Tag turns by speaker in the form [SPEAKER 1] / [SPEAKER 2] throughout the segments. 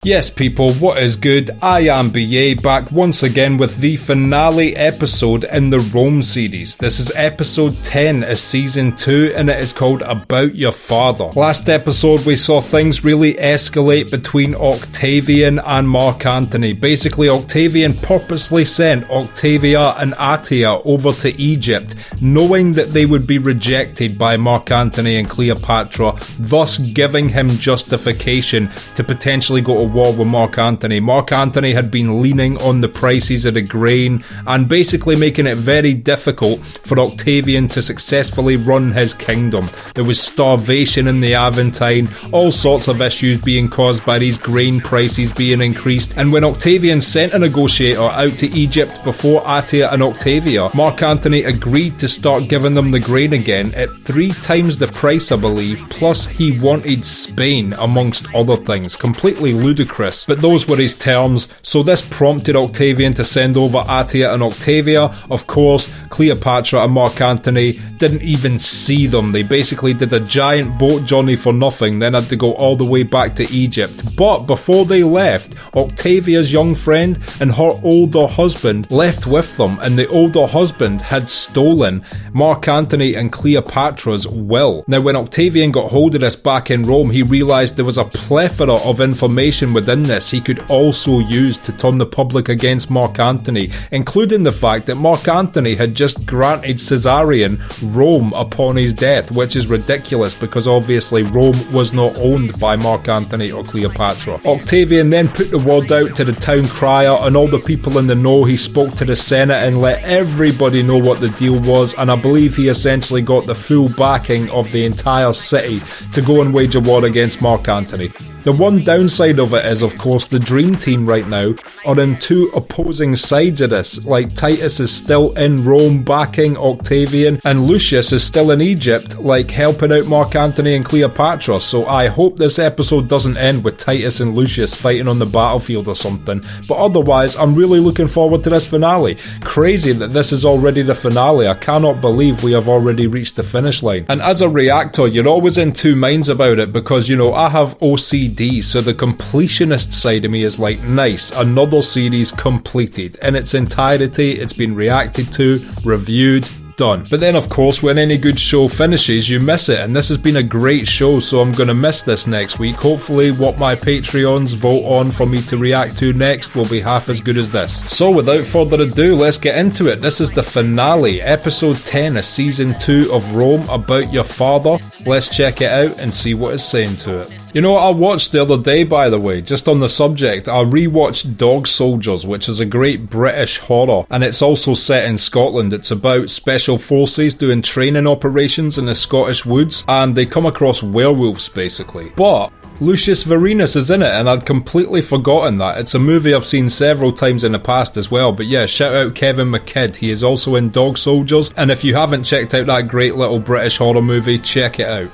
[SPEAKER 1] Yes people, what is good? I am BA, back once again with the finale episode in the Rome series. This is episode 10 of season 2 and it is called About Your Father. Last episode we saw things really escalate between Octavian and Mark Antony. Basically Octavian purposely sent Octavia and Attia over to Egypt, knowing that they would be rejected by Mark Antony and Cleopatra, thus giving him justification to potentially go to war with Mark Antony. Mark Antony had been leaning on the prices of the grain and basically making it very difficult for Octavian to successfully run his kingdom. There was starvation in the Aventine, all sorts of issues being caused by these grain prices being increased, and when Octavian sent a negotiator out to Egypt before Attia and Octavia, Mark Antony agreed to start giving them the grain again at 3 times the price, I believe, plus he wanted Spain amongst other things. Completely ludicrous, but those were his terms, so this prompted Octavian to send over Attia and Octavia. Of course, Cleopatra and Mark Antony didn't even see them. They basically did a giant boat journey for nothing, then had to go all the way back to Egypt. But before they left, Octavia's young friend and her older husband left with them, and the older husband had stolen Mark Antony and Cleopatra's will. Now when Octavian got hold of this back in Rome, he realised there was a plethora of information within this he could also use to turn the public against Mark Antony, including the fact that Mark Antony had just granted Caesarion Rome upon his death, which is ridiculous because obviously Rome was not owned by Mark Antony or Cleopatra. Octavian then put the word out to the town crier and all the people in the know. He spoke to the Senate and let everybody know what the deal was, and I believe he essentially got the full backing of the entire city to go and wage a war against Mark Antony. The one downside of it is, of course, the Dream Team right now are in 2 opposing sides of this. Like, Titus is still in Rome backing Octavian, and Lucius is still in Egypt, like, helping out Mark Antony and Cleopatra. So I hope this episode doesn't end with Titus and Lucius fighting on the battlefield or something. But otherwise, I'm really looking forward to this finale. Crazy that this is already the finale. I cannot believe we have already reached the finish line. And as a reactor, you're always in 2 minds about it because, you know, I have OCD. So the completionist side of me is like, nice, another series completed. In its entirety, it's been reacted to, reviewed, done. But then of course when any good show finishes you miss it, and this has been a great show, so I'm gonna miss this next week. Hopefully what my Patreons vote on for me to react to next will be half as good as this. So without further ado, let's get into it. This is the finale, episode 10 of season 2 of Rome, About Your Father. Let's check it out and see what it's saying to it. You know what I watched the other day, by the way, just on the subject, I rewatched Dog Soldiers, which is a great British horror, and it's also set in Scotland. It's about special forces doing training operations in the Scottish woods, and they come across werewolves basically. But Lucius Varenus is in it, and I'd completely forgotten that. It's a movie I've seen several times in the past as well, but yeah, shout out Kevin McKidd, he is also in Dog Soldiers, and if you haven't checked out that great little British horror movie, check it out.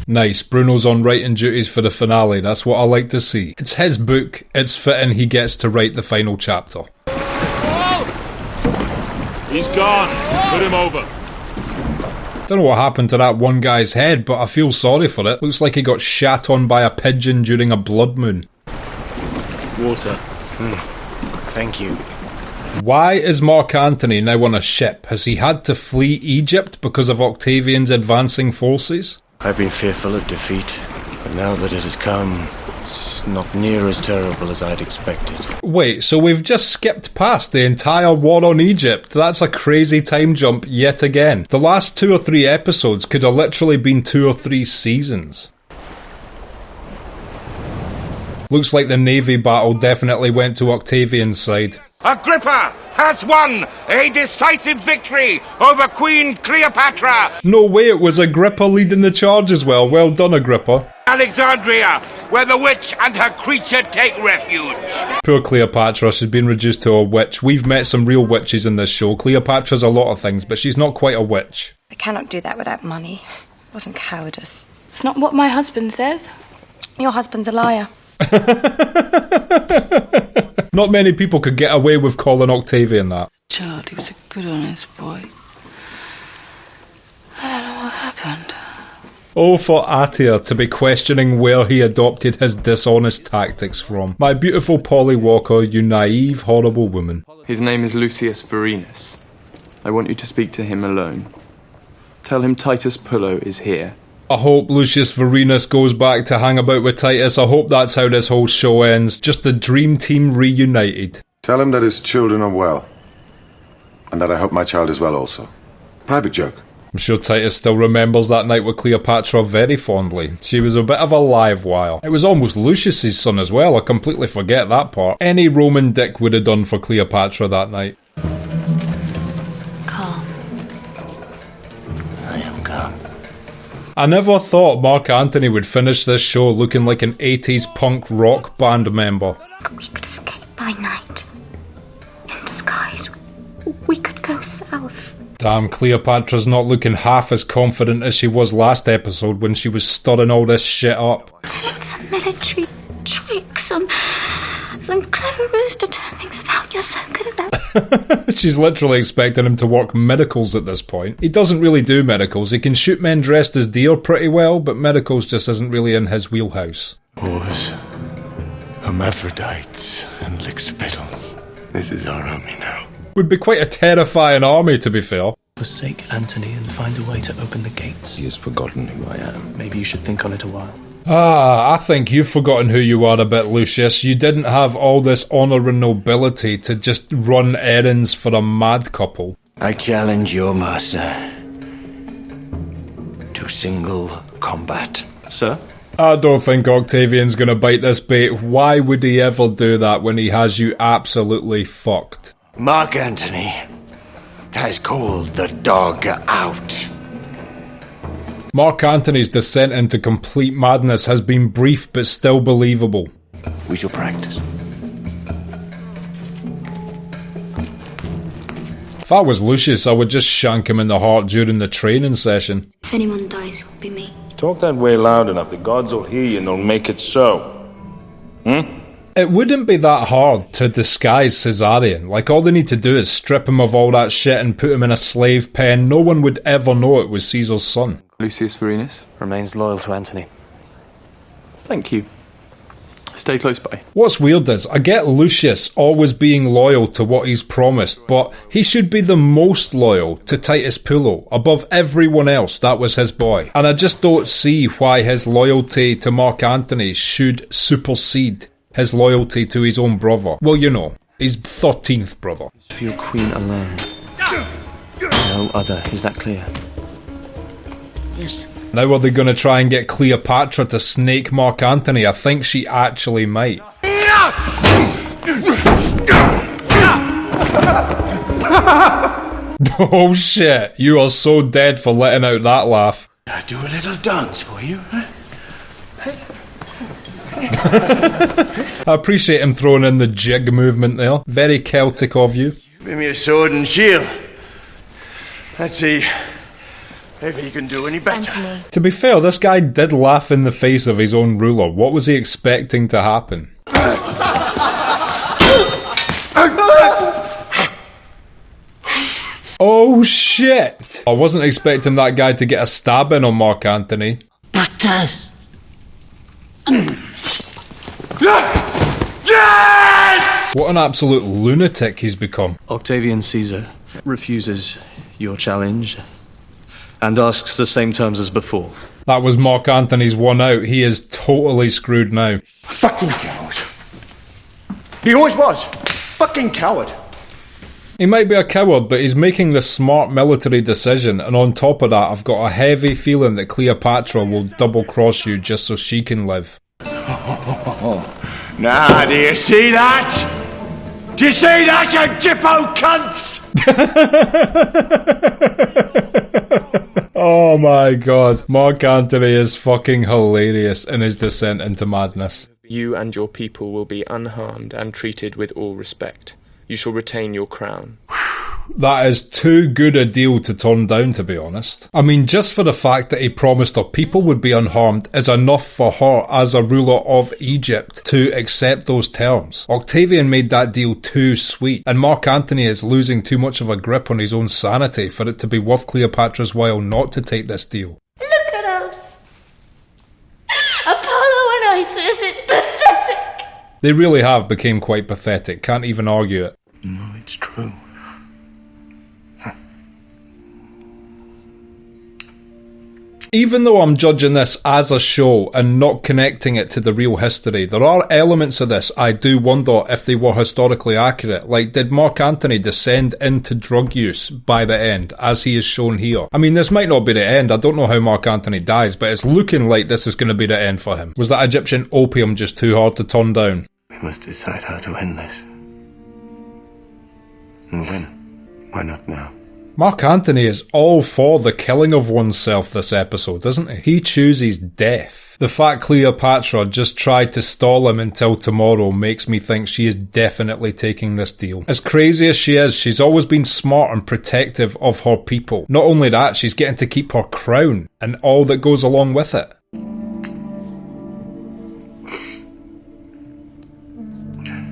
[SPEAKER 1] Nice, Bruno's on writing duties for the finale, that's what I like to see. It's his book, it's fitting he gets to write the final chapter.
[SPEAKER 2] He's gone, put him over.
[SPEAKER 1] Don't know what happened to that one guy's head, but I feel sorry for it. Looks like he got shat on by a pigeon during a blood moon.
[SPEAKER 2] Water.
[SPEAKER 3] Thank you.
[SPEAKER 1] Why is Mark Antony now on a ship? Has he had to flee Egypt because of Octavian's advancing forces?
[SPEAKER 3] I've been fearful of defeat, but now that it has come, it's not near as terrible as I'd expected.
[SPEAKER 1] Wait, so we've just skipped past the entire war on Egypt? That's a crazy time jump yet again. The last 2 or 3 episodes could have literally been 2 or 3 seasons. Looks like the Navy battle definitely went to Octavian's side.
[SPEAKER 4] Agrippa has won a decisive victory over Queen Cleopatra.
[SPEAKER 1] No way, it was Agrippa leading the charge as well. Well done, Agrippa.
[SPEAKER 4] Alexandria, where the witch and her creature take refuge.
[SPEAKER 1] Poor Cleopatra, she's been reduced to a witch. We've met some real witches in this show. Cleopatra's a lot of things, but she's not quite a witch.
[SPEAKER 5] I cannot do that without money. It wasn't cowardice.
[SPEAKER 6] It's not what my husband says.
[SPEAKER 5] Your husband's a liar.
[SPEAKER 1] Not many people could get away with calling Octavian that.
[SPEAKER 6] Child, he was a good, honest boy. I don't know what happened.
[SPEAKER 1] Oh, for Atir to be questioning where he adopted his dishonest tactics from. My beautiful Polly Walker, you naive, horrible woman.
[SPEAKER 7] His name is Lucius Vorenus. I want you to speak to him alone. Tell him Titus Pullo is here.
[SPEAKER 1] I hope Lucius Vorenus goes back to hang about with Titus. I hope that's how this whole show ends. Just the dream team reunited.
[SPEAKER 8] Tell him that his children are well. And that I hope my child is well also. Private joke.
[SPEAKER 1] I'm sure Titus still remembers that night with Cleopatra very fondly. She was a bit of a live wire. It was almost Lucius's son as well. I completely forget that part. Any Roman dick would have done for Cleopatra that night.
[SPEAKER 6] Calm.
[SPEAKER 3] I am calm.
[SPEAKER 1] I never thought Mark Antony would finish this show looking like an 80s punk rock band member.
[SPEAKER 9] We could escape by night. In disguise. We could go south.
[SPEAKER 1] Damn, Cleopatra's not looking half as confident as she was last episode when she was stirring all this shit up.
[SPEAKER 9] Some military trick, some clever ruse to turn things about. You're so good at that.
[SPEAKER 1] She's literally expecting him to work medicals at this point. He doesn't really do medicals. He can shoot men dressed as deer pretty well, but medicals just isn't really in his wheelhouse.
[SPEAKER 3] Whores, hermaphrodites, and lick-spittle. This is our army now.
[SPEAKER 1] Would be quite a terrifying army, to be fair.
[SPEAKER 10] Forsake Antony and find a way to open the gates.
[SPEAKER 3] He has forgotten who I am.
[SPEAKER 10] Maybe you should think on it a while.
[SPEAKER 1] I think you've forgotten who you are a bit, Lucius. You didn't have all this honour and nobility to just run errands for a mad couple.
[SPEAKER 3] I challenge your master to single combat.
[SPEAKER 10] Sir?
[SPEAKER 1] I don't think Octavian's gonna bite this bait. Why would he ever do that when he has you absolutely fucked?
[SPEAKER 3] Mark Antony has called the dog out.
[SPEAKER 1] Mark Antony's descent into complete madness has been brief but still believable.
[SPEAKER 3] We shall practice.
[SPEAKER 1] If I was Lucius, I would just shank him in the heart during the training session.
[SPEAKER 9] If anyone dies, it will be me.
[SPEAKER 2] Talk that way loud enough, the gods will hear you and they'll make it so.
[SPEAKER 1] It wouldn't be that hard to disguise Caesarion. Like, all they need to do is strip him of all that shit and put him in a slave pen. No one would ever know it was Caesar's son.
[SPEAKER 7] Lucius Vorenus
[SPEAKER 10] Remains loyal to Antony.
[SPEAKER 7] Thank you. Stay close by.
[SPEAKER 1] What's weird is, I get Lucius always being loyal to what he's promised, but he should be the most loyal to Titus Pullo. Above everyone else, that was his boy. And I just don't see why his loyalty to Mark Antony should supersede his loyalty to his own brother. Well, you know, his 13th brother.
[SPEAKER 10] For your queen alone. No other, is that clear?
[SPEAKER 9] Yes.
[SPEAKER 1] Now are they going to try and get Cleopatra to snake Mark Antony? I think she actually might. Oh shit, you are so dead for letting out that laugh.
[SPEAKER 3] I'll do a little dance for you.
[SPEAKER 1] I appreciate him throwing in the jig movement there. Very Celtic of you.
[SPEAKER 3] Give me a sword and shield. Let's see if he can do any better.
[SPEAKER 9] Antony.
[SPEAKER 1] To be fair, this guy did laugh in the face of his own ruler. What was he expecting to happen? Oh shit! I wasn't expecting that guy to get a stab in on Mark Antony.
[SPEAKER 3] Yes!
[SPEAKER 1] What an absolute lunatic he's become.
[SPEAKER 10] Octavian Caesar refuses your challenge and asks the same terms as before.
[SPEAKER 1] That was Mark Antony's one out. He is totally screwed now.
[SPEAKER 3] Fucking coward. He always was. Fucking coward.
[SPEAKER 1] He might be a coward, but he's making the smart military decision, and on top of that, I've got a heavy feeling that Cleopatra will double-cross you just so she can live.
[SPEAKER 3] Now, do you see that? Do you see that, you Gippo cunts?
[SPEAKER 1] Oh my god. Mark Antony is fucking hilarious in his descent into madness.
[SPEAKER 7] You and your people will be unharmed and treated with all respect. You shall retain your crown.
[SPEAKER 1] That is too good a deal to turn down, to be honest. I mean, just for the fact that he promised her people would be unharmed is enough for her as a ruler of Egypt to accept those terms. Octavian made that deal too sweet, and Mark Antony is losing too much of a grip on his own sanity for it to be worth Cleopatra's while not to take this deal.
[SPEAKER 9] Look at us.
[SPEAKER 1] They really have become quite pathetic, can't even argue it.
[SPEAKER 3] No, it's true.
[SPEAKER 1] Even though I'm judging this as a show and not connecting it to the real history, there are elements of this I do wonder if they were historically accurate. Like, did Mark Antony descend into drug use by the end, as he is shown here? I mean, this might not be the end. I don't know how Mark Antony dies, but it's looking like this is going to be the end for him. Was that Egyptian opium just too hard to turn down?
[SPEAKER 3] We must decide how to end this. And when? Why not now?
[SPEAKER 1] Mark Antony is all for the killing of oneself this episode, isn't he? He chooses death. The fact Cleopatra just tried to stall him until tomorrow makes me think she is definitely taking this deal. As crazy as she is, she's always been smart and protective of her people. Not only that, she's getting to keep her crown and all that goes along with it.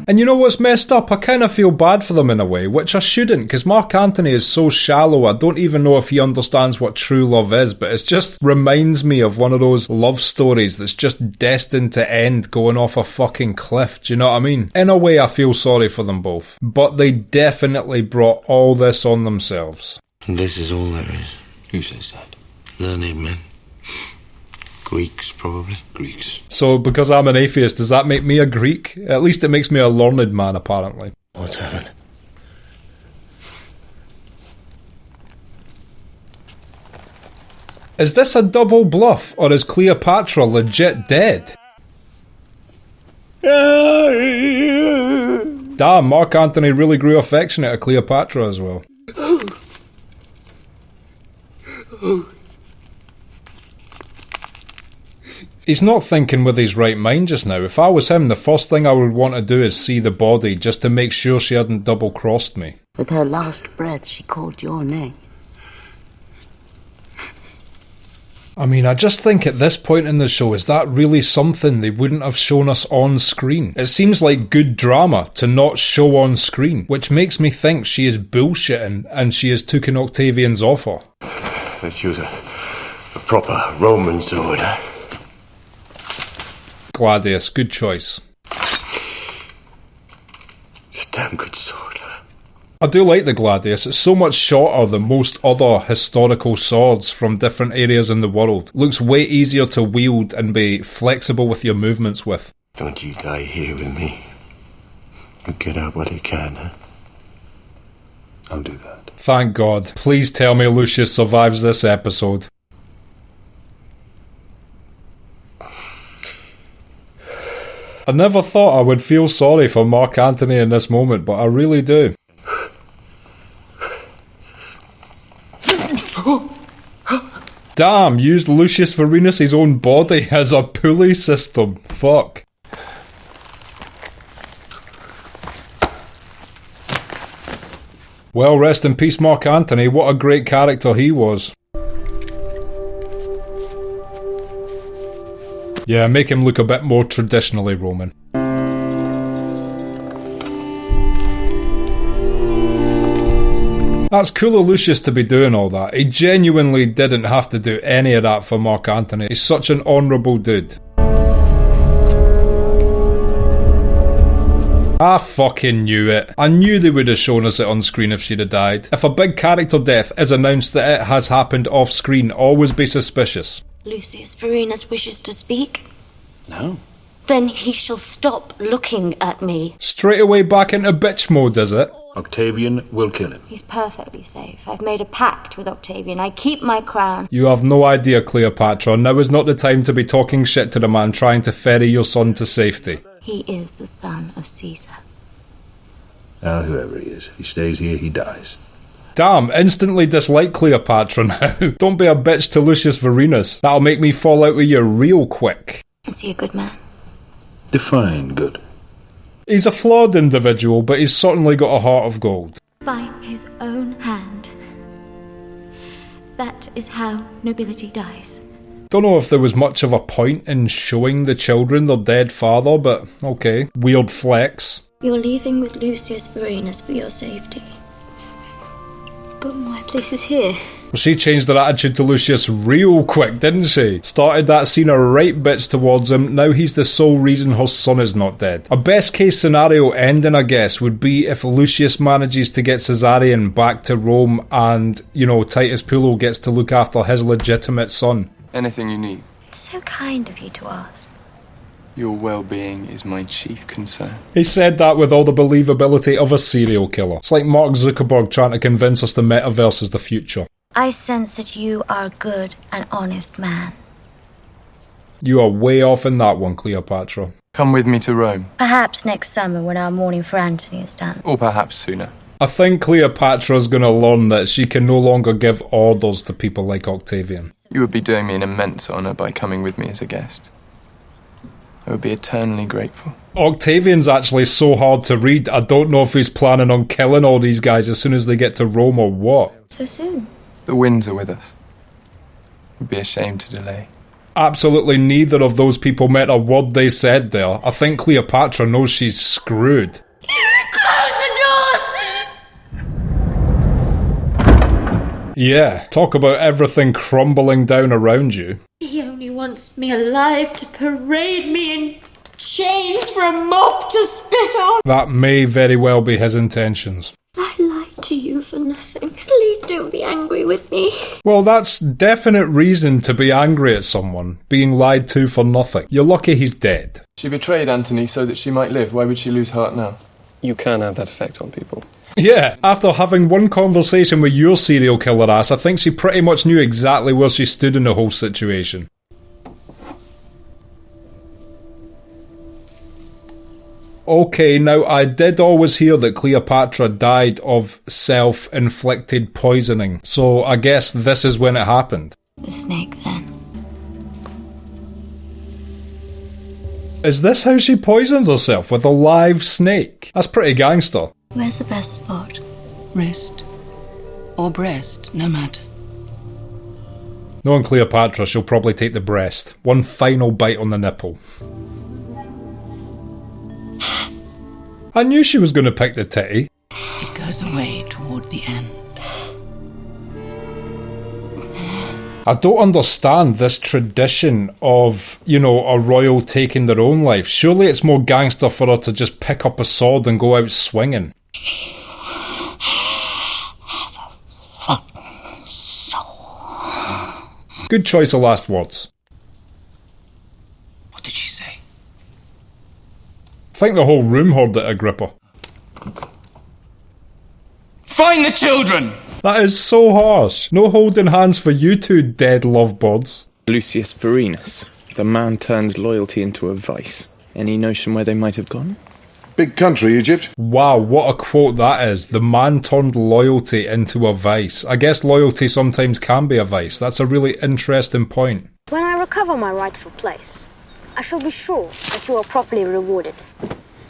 [SPEAKER 1] And you know what's messed up? I kind of feel bad for them in a way, which I shouldn't, because Mark Antony is so shallow, I don't even know if he understands what true love is, but it just reminds me of one of those love stories that's just destined to end going off a fucking cliff, do you know what I mean? In a way, I feel sorry for them both, but they definitely brought all this on themselves.
[SPEAKER 3] And this is all there is. Who says that? Learned men. Greeks, probably. Greeks.
[SPEAKER 1] So, because I'm an atheist, does that make me a Greek? At least it makes me a learned man, apparently.
[SPEAKER 3] What's happened?
[SPEAKER 1] Is this a double bluff, or is Cleopatra legit dead? Damn, Mark Antony really grew affectionate at Cleopatra as well. He's not thinking with his right mind just now. If I was him, the first thing I would want to do is see the body, just to make sure she hadn't double-crossed me.
[SPEAKER 11] With her last breath, she called your name.
[SPEAKER 1] I mean, I just think at this point in the show, is that really something they wouldn't have shown us on screen? It seems like good drama to not show on screen, which makes me think she is bullshitting and she has taken Octavian's offer.
[SPEAKER 3] Let's use a proper Roman sword.
[SPEAKER 1] Gladius, good choice.
[SPEAKER 3] It's a damn good sword.
[SPEAKER 1] I do like the Gladius. It's so much shorter than most other historical swords from different areas in the world. Looks way easier to wield and be flexible with your movements with.
[SPEAKER 3] Don't you die here with me. You get out what you can, huh? I'll do that.
[SPEAKER 1] Thank God. Please tell me Lucius survives this episode. I never thought I would feel sorry for Mark Antony in this moment, but I really do. Damn, used Lucius Vorenus' own body as a pulley system. Fuck. Well, rest in peace, Mark Antony. What a great character he was. Yeah, make him look a bit more traditionally Roman. That's cool of Lucius to be doing all that. He genuinely didn't have to do any of that for Mark Antony. He's such an honourable dude. I fucking knew it. I knew they would have shown us it on screen if she'd have died. If a big character death is announced that it has happened off screen, always be suspicious.
[SPEAKER 9] Lucius Vorenus wishes to speak.
[SPEAKER 3] No.
[SPEAKER 9] Then he shall stop looking at me.
[SPEAKER 1] Straight away back into bitch mode, is it?
[SPEAKER 2] Octavian will kill him.
[SPEAKER 9] He's perfectly safe. I've made a pact with Octavian. I keep my crown.
[SPEAKER 1] You have no idea, Cleopatra. Now is not the time to be talking shit to the man trying to ferry your son to safety.
[SPEAKER 9] He is the son of Caesar.
[SPEAKER 2] Now, whoever he is, if he stays here, he dies.
[SPEAKER 1] Damn, instantly dislike Cleopatra now. Don't be a bitch to Lucius Vorenus. That'll make me fall out with you real quick.
[SPEAKER 9] Is he a good man?
[SPEAKER 2] Define good.
[SPEAKER 1] He's a flawed individual, but he's certainly got a heart of gold.
[SPEAKER 9] By his own hand. That is how nobility dies.
[SPEAKER 1] Don't know if there was much of a point in showing the children their dead father, but okay. Weird flex.
[SPEAKER 9] You're leaving with Lucius Vorenus for your safety. but my place is here.
[SPEAKER 1] Well, she changed her attitude to Lucius real quick, didn't she? Started that scene a right bitch towards him, now he's the sole reason her son is not dead. A best case scenario ending, I guess, would be if Lucius manages to get Caesarion back to Rome and, you know, Titus Pullo gets to look after his legitimate son.
[SPEAKER 7] Anything you need.
[SPEAKER 9] It's so kind of you to ask.
[SPEAKER 7] Your well-being is my chief concern.
[SPEAKER 1] He said that with all the believability of a serial killer. It's like Mark Zuckerberg trying to convince us the metaverse is the future.
[SPEAKER 9] I sense that you are a good and honest man.
[SPEAKER 1] You are way off in that one, Cleopatra.
[SPEAKER 7] Come with me to Rome.
[SPEAKER 9] Perhaps next summer when our mourning for Antony is done.
[SPEAKER 7] Or perhaps sooner.
[SPEAKER 1] I think Cleopatra's going to learn that she can no longer give orders to people like Octavian.
[SPEAKER 7] You would be doing me an immense honour by coming with me as a guest. I would be eternally grateful.
[SPEAKER 1] Octavian's actually so hard to read, I don't know if he's planning on killing all these guys as soon as they get to Rome or what.
[SPEAKER 9] So soon?
[SPEAKER 7] The winds are with us. It would be a shame to delay.
[SPEAKER 1] Absolutely neither of those people meant a word they said there. I think Cleopatra knows she's screwed.
[SPEAKER 9] Close the doors!
[SPEAKER 1] Yeah, talk about everything crumbling down around you.
[SPEAKER 12] He only wants me alive to parade me in chains for a mob to spit on.
[SPEAKER 1] That may very well be his intentions.
[SPEAKER 12] I lied to you for nothing. Please don't be angry with me.
[SPEAKER 1] Well, that's definite reason to be angry at someone, being lied to for nothing. You're lucky he's dead.
[SPEAKER 7] She betrayed Antony so that she might live. Why would she lose heart now?
[SPEAKER 10] You can have that effect on people.
[SPEAKER 1] Yeah, after having one conversation with your serial killer ass, I think she pretty much knew exactly where she stood in the whole situation. Okay, now I did always hear that Cleopatra died of self-inflicted poisoning, so I guess this is when it happened.
[SPEAKER 9] The snake, then.
[SPEAKER 1] Is this how she poisoned herself, with a live snake? That's pretty gangster.
[SPEAKER 9] Where's the best spot?
[SPEAKER 11] Wrist. Or breast, no matter.
[SPEAKER 1] Knowing Cleopatra, she'll probably take the breast. One final bite on the nipple. I knew she was going to pick the titty.
[SPEAKER 11] It goes away toward the end.
[SPEAKER 1] I don't understand this tradition of, you know, a royal taking their own life. Surely it's more gangster for her to just pick up a sword and go out swinging. Good choice of last words.
[SPEAKER 11] What did she say?
[SPEAKER 1] I think the whole room heard it, Agrippa.
[SPEAKER 7] Find the children!
[SPEAKER 1] That is so harsh. No holding hands for you two dead lovebirds.
[SPEAKER 7] Lucius Vorenus. The man turned loyalty into a vice. Any notion where they might have gone?
[SPEAKER 8] Big country, Egypt.
[SPEAKER 1] Wow, what a quote that is. The man turned loyalty into a vice. I guess loyalty sometimes can be a vice. That's a really interesting point.
[SPEAKER 13] When I recover my rightful place, I shall be sure that you are properly rewarded.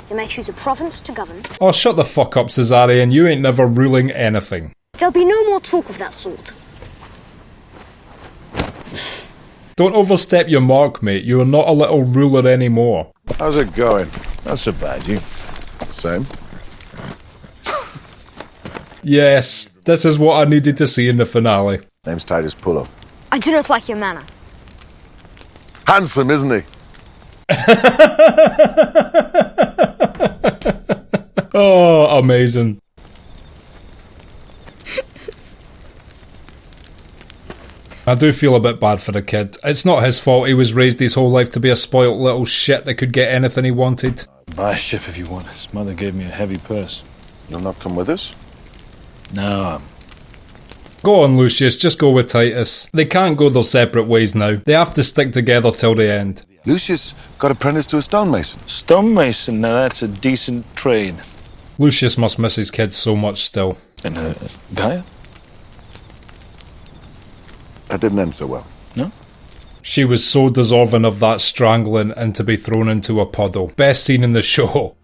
[SPEAKER 13] You may choose a province to govern.
[SPEAKER 1] Oh, shut the fuck up, Caesarion. You ain't never ruling anything.
[SPEAKER 13] There'll be no more talk of that sort.
[SPEAKER 1] Don't overstep your mark, mate. You are not a little ruler anymore.
[SPEAKER 8] How's it going? Not so bad, you. Same.
[SPEAKER 1] Yes, this is what I needed to see in the finale.
[SPEAKER 8] Name's Titus Pullo.
[SPEAKER 13] I do not like your manner.
[SPEAKER 8] Handsome, isn't he?
[SPEAKER 1] Oh, amazing. I do feel a bit bad for the kid. It's not his fault. He was raised his whole life to be a spoilt little shit that could get anything he wanted.
[SPEAKER 14] Buy a ship if you want. His mother gave me a heavy purse.
[SPEAKER 8] You'll not come with us?
[SPEAKER 14] No.
[SPEAKER 1] Go on, Lucius. Just go with Titus. They can't go their separate ways now. They have to stick together till the end.
[SPEAKER 8] Lucius got apprenticed to a stonemason.
[SPEAKER 14] Stonemason? Now that's a decent trade.
[SPEAKER 1] Lucius must miss his kids so much still.
[SPEAKER 14] And Gaia?
[SPEAKER 8] That didn't end so well.
[SPEAKER 14] No?
[SPEAKER 1] She was so deserving of that strangling and to be thrown into a puddle. Best scene in the show.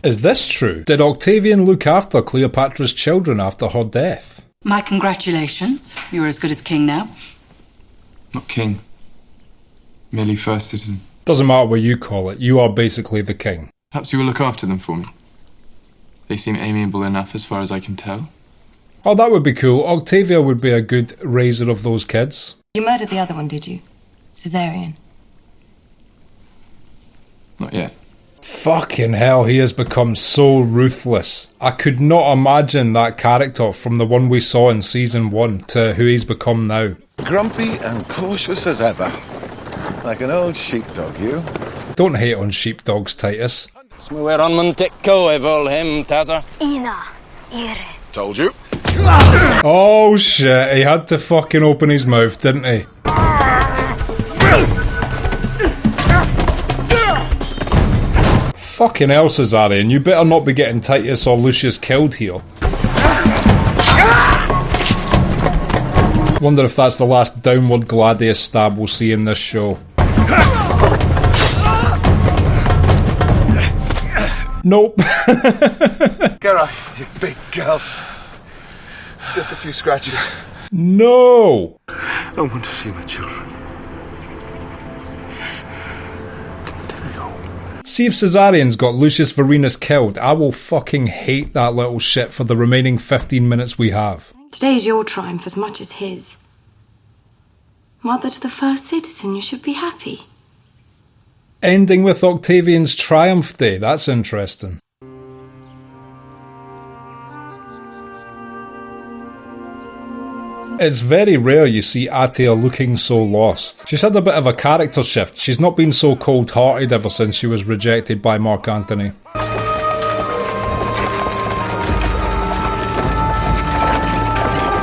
[SPEAKER 1] Is this true? Did Octavian look after Cleopatra's children after her death?
[SPEAKER 11] My congratulations. You're as good as king now.
[SPEAKER 7] Not king. Merely first citizen.
[SPEAKER 1] Doesn't matter what you call it, you are basically the king.
[SPEAKER 7] Perhaps you will look after them for me. They seem amiable enough as far as I can tell.
[SPEAKER 1] Oh, that would be cool. Octavia would be a good raiser of those kids.
[SPEAKER 11] You murdered the other one, did you? Caesarean.
[SPEAKER 7] Not yet.
[SPEAKER 1] Fucking hell, he has become so ruthless. I could not imagine that character from the one we saw in season 1 to who he's become now.
[SPEAKER 8] Grumpy and cautious as ever. Like an old sheepdog, you.
[SPEAKER 1] Don't hate on sheepdogs, Titus.
[SPEAKER 3] Smuer on Monteco evol him, Tazar.
[SPEAKER 13] Ina, ire.
[SPEAKER 8] Told you.
[SPEAKER 1] Oh shit, he had to fucking open his mouth, didn't he? Fucking hell, Caesarion, you better not be getting Titus or Lucius killed here. Wonder if that's the last downward gladius stab we'll see in this show. Nope.
[SPEAKER 8] Get up, you big girl. It's just a few scratches.
[SPEAKER 1] No!
[SPEAKER 3] I want to see my children.
[SPEAKER 1] See if Caesarian's got Lucius Varenus killed. I will fucking hate that little shit for the remaining 15 minutes we have.
[SPEAKER 6] Today's your triumph as much as his. Mother to the first citizen, you should be happy.
[SPEAKER 1] Ending with Octavian's Triumph Day, that's interesting. It's very rare you see Atia looking so lost. She's had a bit of a character shift. She's not been so cold-hearted ever since she was rejected by Mark Antony.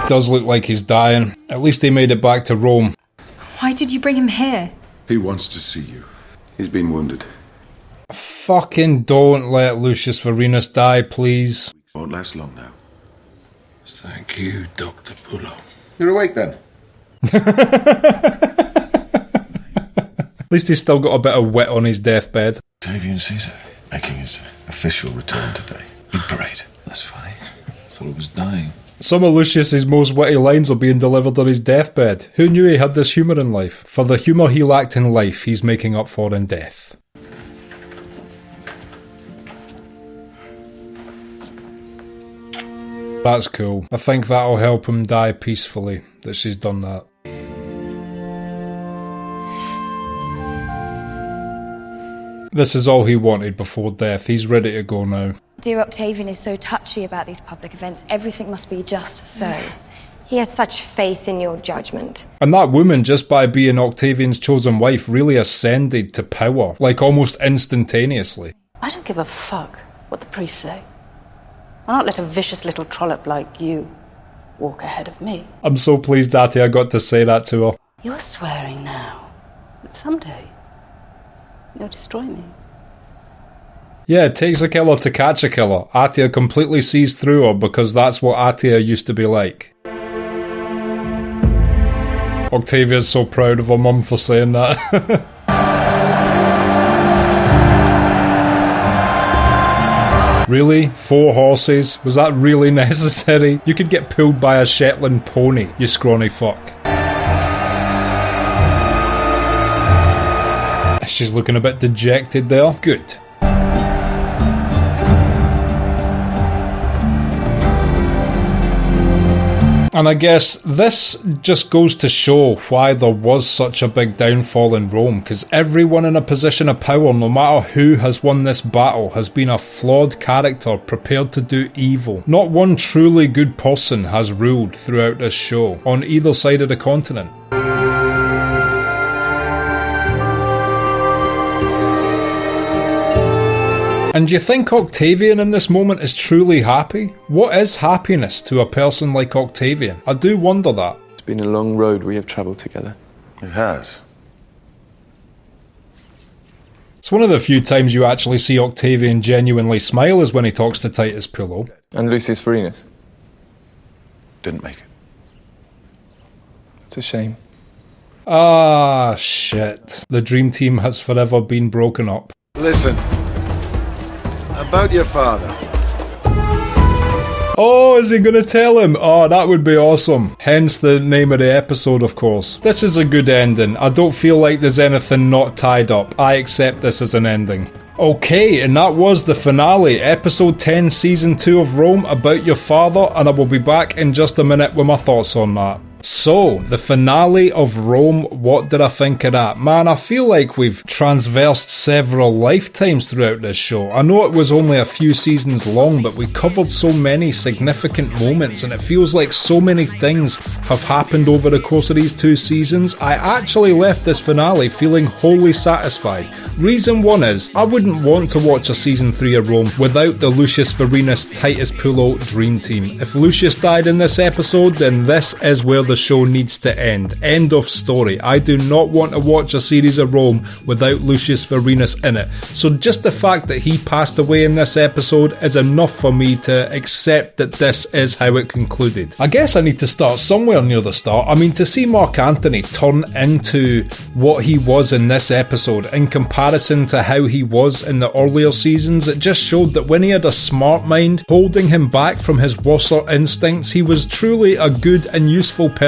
[SPEAKER 1] Does look like he's dying. At least he made it back to Rome.
[SPEAKER 5] Why did you bring him here?
[SPEAKER 8] He wants to see you. He's been wounded.
[SPEAKER 1] Fucking don't let Lucius Varenus die, please.
[SPEAKER 8] Won't last long now.
[SPEAKER 14] Thank you, Dr. Pullo.
[SPEAKER 8] You're awake then?
[SPEAKER 1] At least he's still got a bit of wit on his deathbed.
[SPEAKER 8] Octavian Caesar making his official return today. Big parade.
[SPEAKER 14] That's funny. I thought it was dying.
[SPEAKER 1] Some of Lucius's most witty lines are being delivered on his deathbed. Who knew he had this humour in life? For the humour he lacked in life, he's making up for in death. That's cool. I think that'll help him die peacefully, that she's done that. This is all he wanted before death. He's ready to go now.
[SPEAKER 5] Dear Octavian is so touchy about these public events. Everything must be just so. He has such faith in your judgment.
[SPEAKER 1] And that woman, just by being Octavian's chosen wife, really ascended to power, like almost instantaneously.
[SPEAKER 11] I don't give a fuck what the priests say. I'll not let a vicious little trollop like you walk ahead of me.
[SPEAKER 1] I'm so pleased Atia got to say that to her.
[SPEAKER 11] You're swearing now, but someday you'll destroy me.
[SPEAKER 1] Yeah, it takes a killer to catch a killer. Atia completely sees through her because that's what Atia used to be like. Octavia's so proud of her mum for saying that. Really? 4 horses? Was that really necessary? You could get pulled by a Shetland pony, you scrawny fuck. She's looking a bit dejected there. Good. And I guess this just goes to show why there was such a big downfall in Rome, because everyone in a position of power, no matter who has won this battle, has been a flawed character prepared to do evil. Not one truly good person has ruled throughout this show, on either side of the continent. And do you think Octavian in this moment is truly happy? What is happiness to a person like Octavian? I do wonder that.
[SPEAKER 7] It's been a long road we have travelled together.
[SPEAKER 8] It has.
[SPEAKER 1] It's one of the few times you actually see Octavian genuinely smile is when he talks to Titus Pullo.
[SPEAKER 7] And Lucius Varenus?
[SPEAKER 8] Didn't make it.
[SPEAKER 7] It's a shame.
[SPEAKER 1] Ah, shit. The dream team has forever been broken up.
[SPEAKER 8] Listen. About your father.
[SPEAKER 1] Oh, is he gonna tell him? Oh, that would be awesome. Hence the name of the episode, of course. This is a good ending. I don't feel like there's anything not tied up. I accept this as an ending. Okay, and that was the finale, episode 10, season 2 of Rome, About Your Father, and I will be back in just a minute with my thoughts on that. So, the finale of Rome, what did I think of that? Man, I feel like we've transversed several lifetimes throughout this show. I know it was only a few seasons long, but we covered so many significant moments, and it feels like so many things have happened over the course of these 2 seasons. I actually left this finale feeling wholly satisfied. Reason one is, I wouldn't want to watch a season 3 of Rome without the Lucius Vorenus Titus Pullo dream team. If Lucius died in this episode, then this is where the show needs to end. End of story. I do not want to watch a series of Rome without Lucius Vorenus in it. So just the fact that he passed away in this episode is enough for me to accept that this is how it concluded. I guess I need to start somewhere near the start. I mean, to see Mark Antony turn into what he was in this episode in comparison to how he was in the earlier seasons, it just showed that when he had a smart mind holding him back from his worser instincts, he was truly a good and useful person.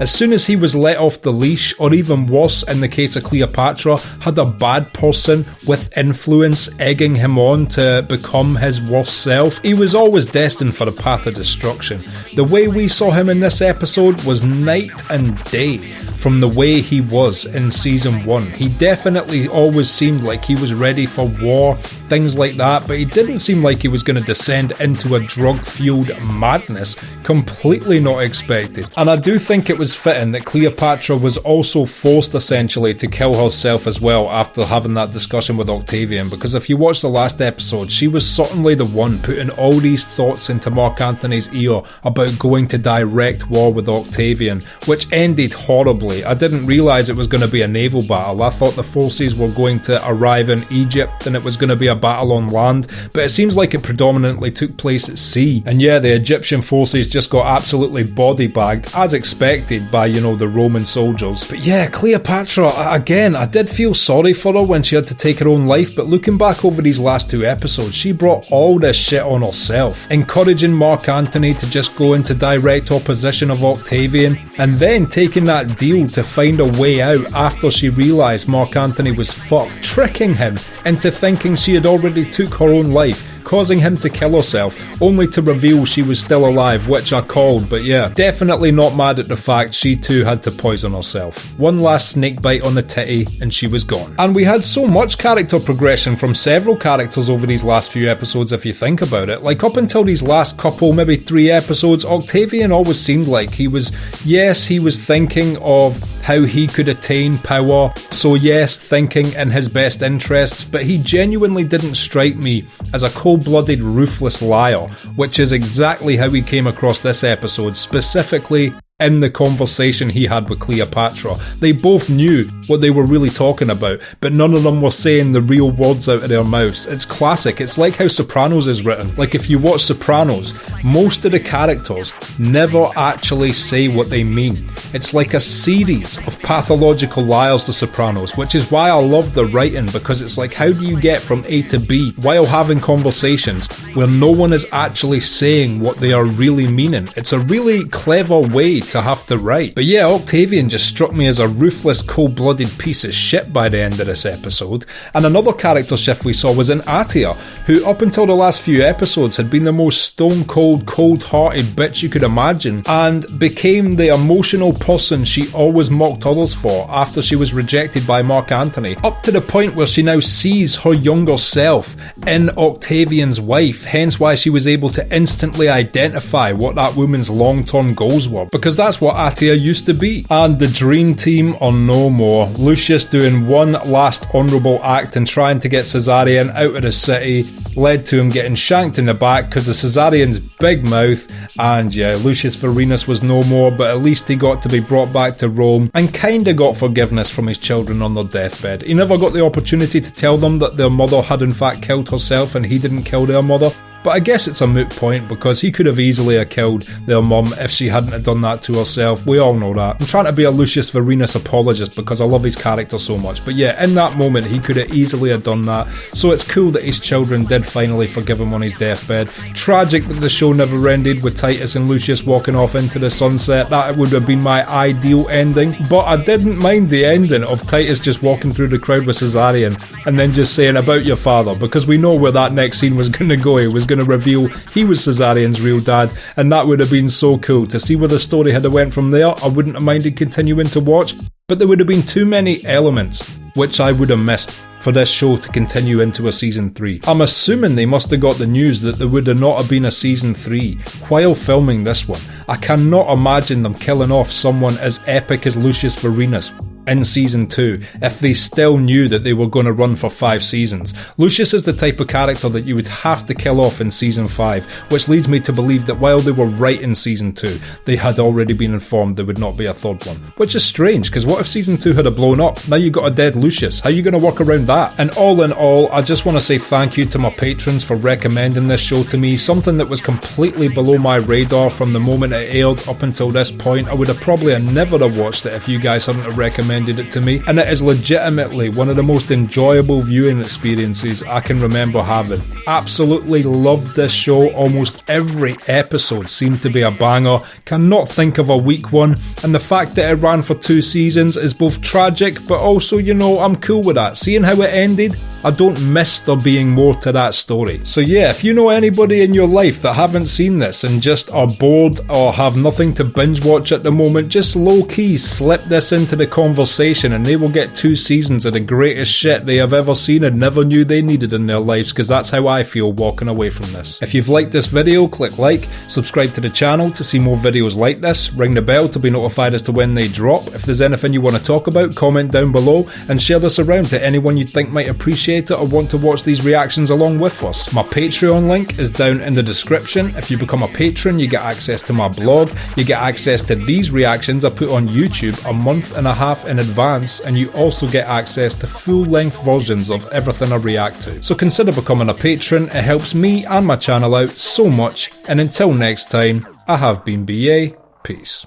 [SPEAKER 1] As soon as he was let off the leash, or even worse in the case of Cleopatra, had a bad person with influence egging him on to become his worst self, he was always destined for the path of destruction. The way we saw him in this episode was night and day from the way he was in season 1. He definitely always seemed like he was ready for war, things like that, but he didn't seem like he was going to descend into a drug-fueled madness, completely not expected. And I do think it was fitting that Cleopatra was also forced essentially to kill herself as well after having that discussion with Octavian, because if you watch the last episode, she was certainly the one putting all these thoughts into Mark Antony's ear about going to direct war with Octavian, which ended horribly. I didn't realise it was going to be a naval battle. I thought the forces were going to arrive in Egypt and it was going to be a battle on land, but it seems like it predominantly took place at sea. And yeah, the Egyptian forces just got absolutely body bagged, as expected by, the Roman soldiers. But yeah, Cleopatra, again, I did feel sorry for her when she had to take her own life, but looking back over these last 2 episodes, she brought all this shit on herself, encouraging Mark Antony to just go into direct opposition of Octavian, and then taking that deal to find a way out after she realised Mark Antony was fucked, tricking him into thinking she had already took her own life, causing him to kill herself, only to reveal she was still alive, which I called. But yeah, definitely not mad at the fact she too had to poison herself. One last snake bite on the titty and she was gone. And we had so much character progression from several characters over these last few episodes if you think about it. Like up until these last couple, maybe 3 episodes, Octavian always seemed like he was thinking of how he could attain power, so yes, thinking in his best interests, but he genuinely didn't strike me as a cold-blooded, ruthless liar, which is exactly how he came across this episode, specifically in the conversation he had with Cleopatra. They both knew what they were really talking about, but none of them were saying the real words out of their mouths. It's classic. It's like how Sopranos is written. Like if you watch Sopranos, most of the characters never actually say what they mean. It's like a series of pathological liars, The Sopranos, which is why I love the writing, because it's like, how do you get from A to B while having conversations where no one is actually saying what they are really meaning? It's a really clever way to have to write. But yeah, Octavian just struck me as a ruthless, cold-blooded piece of shit by the end of this episode. And another character shift we saw was in Atia, who up until the last few episodes had been the most stone-cold, cold-hearted bitch you could imagine, and became the emotional person she always mocked others for after she was rejected by Mark Antony, up to the point where she now sees her younger self in Octavian's wife, hence why she was able to instantly identify what that woman's long-term goals were, because that's what Atia used to be. And the dream team are no more. Lucius doing one last honourable act and trying to get Caesarion out of the city led to him getting shanked in the back because of Caesarion's big mouth. And yeah, Lucius Vorenus was no more, but at least he got to be brought back to Rome and kinda got forgiveness from his children on their deathbed. He never got the opportunity to tell them that their mother had in fact killed herself and he didn't kill their mother, but I guess it's a moot point because he could have easily have killed their mum if she hadn't have done that to herself. We all know that. I'm trying to be a Lucius Vorenus apologist because I love his character so much, but yeah, in that moment he could have easily have done that, so it's cool that his children did finally forgive him on his deathbed. Tragic that the show never ended with Titus and Lucius walking off into the sunset. That would have been my ideal ending, but I didn't mind the ending of Titus just walking through the crowd with Caesarion and then just saying about your father, because we know where that next scene was going to go. He was going to reveal he was Caesarion's real dad, and that would have been so cool. To see where the story had went from there, I wouldn't have minded continuing to watch, but there would have been too many elements which I would have missed for this show to continue into a season 3. I'm assuming they must have got the news that there would have not have been a season 3 while filming this one. I cannot imagine them killing off someone as epic as Lucius Vorenus in season 2 if they still knew that they were going to run for 5 seasons. Lucius is the type of character that you would have to kill off in season 5, which leads me to believe that while they were writing season 2, they had already been informed there would not be a third one, which is strange because what if season 2 had blown up? Now you got a dead Lucius. How are you going to work around that? And all in all, I just want to say thank you to my patrons for recommending this show to me, something that was completely below my radar from the moment it aired up until this point. I would have probably never have watched it if you guys hadn't have recommended it to me, and it is legitimately one of the most enjoyable viewing experiences I can remember having. Absolutely loved this show. Almost every episode seemed to be a banger. Cannot think of a weak one, and the fact that it ran for 2 seasons is both tragic, but also, you know, I'm cool with that. Seeing how it ended, I don't miss there being more to that story. So yeah, if you know anybody in your life that haven't seen this and just are bored or have nothing to binge watch at the moment, just low-key slip this into the conversation and they will get 2 seasons of the greatest shit they have ever seen and never knew they needed in their lives, because that's how I feel walking away from this. If you've liked this video, click like, subscribe to the channel to see more videos like this, ring the bell to be notified as to when they drop. If there's anything you want to talk about, comment down below and share this around to anyone you think might appreciate it or want to watch these reactions along with us. My Patreon link is down in the description. If you become a patron, you get access to my blog, you get access to these reactions I put on YouTube a month and a half in advance, and you also get access to full-length versions of everything I react to. So consider becoming a patron, it helps me and my channel out so much, and until next time, I have been BA, peace.